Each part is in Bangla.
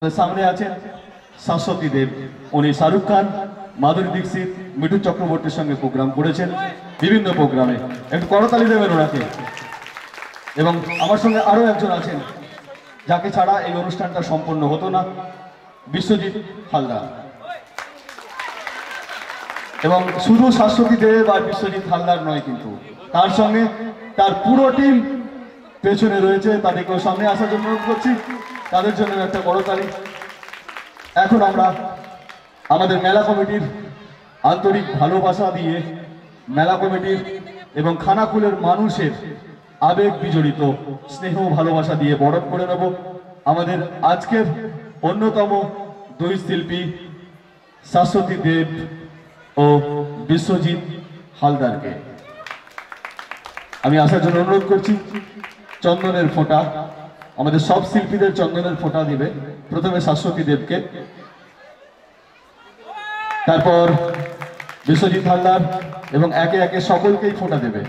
सामने आছেন শাশ্বতী দেব। উনি শাহরুখ খান, মাধুরী দীক্ষিত, মিঠু চক্রবর্তীর সঙ্গে প্রোগ্রাম করেছেন বিভিন্ন প্রোগ্রামে। একটু করতালি দেবেন ওনাকে। এবং আমার সঙ্গে আরো একজন আছেন যাকে ছাড়া এই অনুষ্ঠানটা সম্পন্ন হতো না, বিশ্বজিৎ হালদার। এবং শুধু শাশ্বতী দেব আর বিশ্বজিৎ হালদার নয়, কিন্তু তার সঙ্গে তার পুরো টিম পেছনে রয়েছে। তাদেরকেও সামনে আসার জন্য অনুরোধ করছি, তাদের জন্য একটা করতালি। এখন আমরা আমাদের মেলা কমিটির আন্তরিক ভালোবাসা দিয়ে, মেলা কমিটির এবং খানাকুলের মানুষের আবেগ বিজড়িত স্নেহ ভালোবাসা দিয়ে বরণ করে নেব আমাদের আজকের অন্যতম দুই শিল্পী শাশ্বতী দেব ও বিশ্বজিৎ হালদারকে। আমি আসার জন্য অনুরোধ করছি। চন্দনের ফোঁটা, আমাদের সব শিল্পীদের চন্দনের ফোঁটা দিবে প্রথমে শাশ্বতী দেবকে, তারপর বিশ্বজিৎ হালদার, এবং একে একে সকলকেই ফোঁটা দেবে।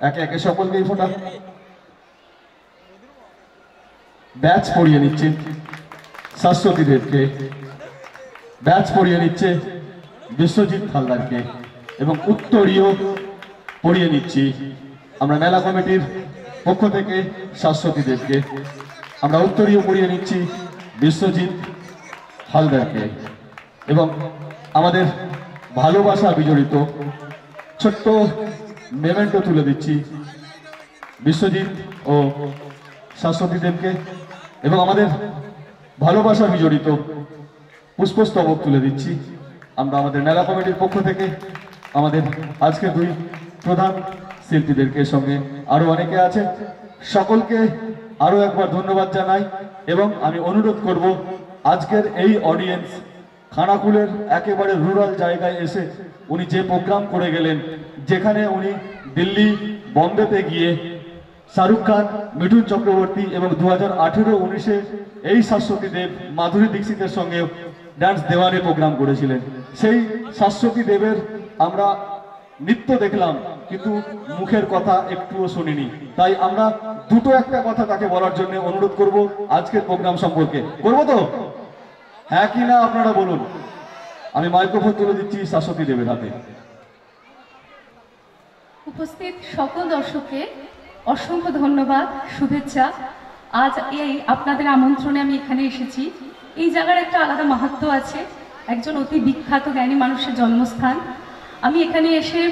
একে একে সকলকেই ফোঁটা। ব্যাচ পরিয়ে নিচ্ছে শাশ্বতী দেবকে, ব্যাচ পরিয়ে নিচ্ছে বিশ্বজিৎ হালদারকে, এবং উত্তরীয় পরিয়ে নিচ্ছি আমরা মেলা কমিটির পক্ষ থেকে শাশ্বতী দেবকে। আমরা উত্তরীয় পরিয়ে নিচ্ছি বিশ্বজিৎ হালদারকে, এবং আমাদের ভালোবাসা বিজড়িত ছোট্ট মেমেন্টো তুলে দিচ্ছি বিশ্বজিৎ ও শাশ্বতী দেবকে, এবং আমাদের ভালোবাসা বিজড়িত পুষ্পস্তবক তুলে দিচ্ছি আমরা আমাদের মেলা কমিটির পক্ষ থেকে আমাদের আজকে দুই প্রধান শিল্পীদেরকে। সঙ্গে আরো অনেকে আছে, সকলকে আরো একবার ধন্যবাদ জানাই। এবং আমি অনুরোধ করব, আজকের এই অডিয়েন্স খানাকুলের একেবারে রুরাল জায়গায় এসে উনি যে প্রোগ্রাম করে গেলেন, যেখানে উনি দিল্লি, বম্বেতে গিয়ে শাহরুখ খান, মিঠুন চক্রবর্তী এবং 2018-19 এই শাশ্বতী দেব মাধুরী দীক্ষিতের সঙ্গে ডান্স দেওয়ানে প্রোগ্রাম করেছিলেন। সেই শাশ্বতী দেবের আমরা নৃত্য দেখলাম, কিন্তু মুখের কথা একটুও শুনিনি। তাই আমরা দুটো একটা কথা তাকে বলার জন্য অনুরোধ করব আজকের প্রোগ্রাম সম্পর্কে। করবো তো? হ্যাঁ কি না আপনারা বলুন। আমি মাইক্রোফোন তুলে দিচ্ছি শাশ্বতী দেবের হাতে। উপস্থিত সকল দর্শককে অসংখ্য ধন্যবাদ, শুভেচ্ছা। আজ এই আপনাদের আমন্ত্রণে আমি এখানে এসেছি। এই জায়গার একটা আলাদা মাহাত্ম্য আছে, একজন অতি বিখ্যাত জ্ঞানী মানুষের জন্মস্থান। আমি এখানে এসে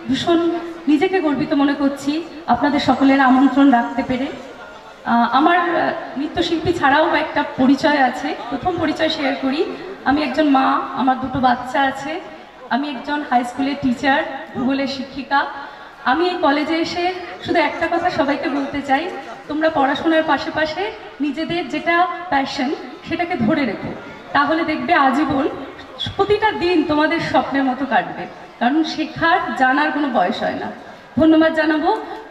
ভীষণ নিজেকে গর্বিত মনে করছি আপনাদের সকলের আমন্ত্রণ রাখতে পেরে। আমার নৃত্যশিল্পী ছাড়াও একটা পরিচয় আছে। প্রথম পরিচয় শেয়ার করি। আমি একজন মা, আমার দুটো বাচ্চা আছে। আমি একজন হাই স্কুলের টিচার, ভূগোলের শিক্ষিকা। আমি এই কলেজে এসে শুধু একটা কথা সবাইকে বলতে চাই, তোমরা পড়াশোনার পাশে নিজেদের যেটা প্যাশন সেটাকে ধরে রেখো, তাহলে দেখবে আজীবন প্রতিটা দিন তোমাদের স্বপ্নের মতো কাটবে। কারণ শেখার, জানার কোনো বয়স হয় না। ধন্যবাদ জানাবো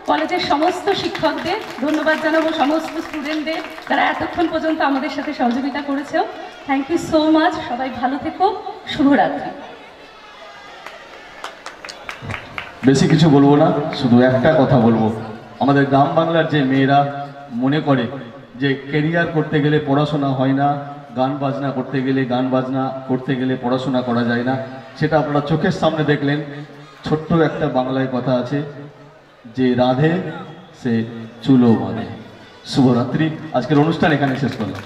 কলেজের সমস্ত শিক্ষকদের, ধন্যবাদ জানাবো সমস্ত স্টুডেন্টদের যারা এতক্ষণ পর্যন্ত আমাদের সাথে সহযোগিতা করেছেও। Thank you so much. সবাই ভালো থেকো। শুভরাত্রি। বেশি কিছু বলবো না, শুধু একটা কথা বলবো। আমাদের গ্রাম বাংলার যে মেয়েরা মনে করে যে কেরিয়ার করতে গেলে পড়াশোনা হয় না, গান বাজনা করতে গেলে পড়াশোনা করা যায় না, সেটা আপনারা চোখের সামনে দেখলেন। ছোট্ট একটা বাংলায় কথা আছে যে রাধে সে চুলো বাঁধে। শুভরাত্রি। আজকের অনুষ্ঠান এখানে শেষ করলাম।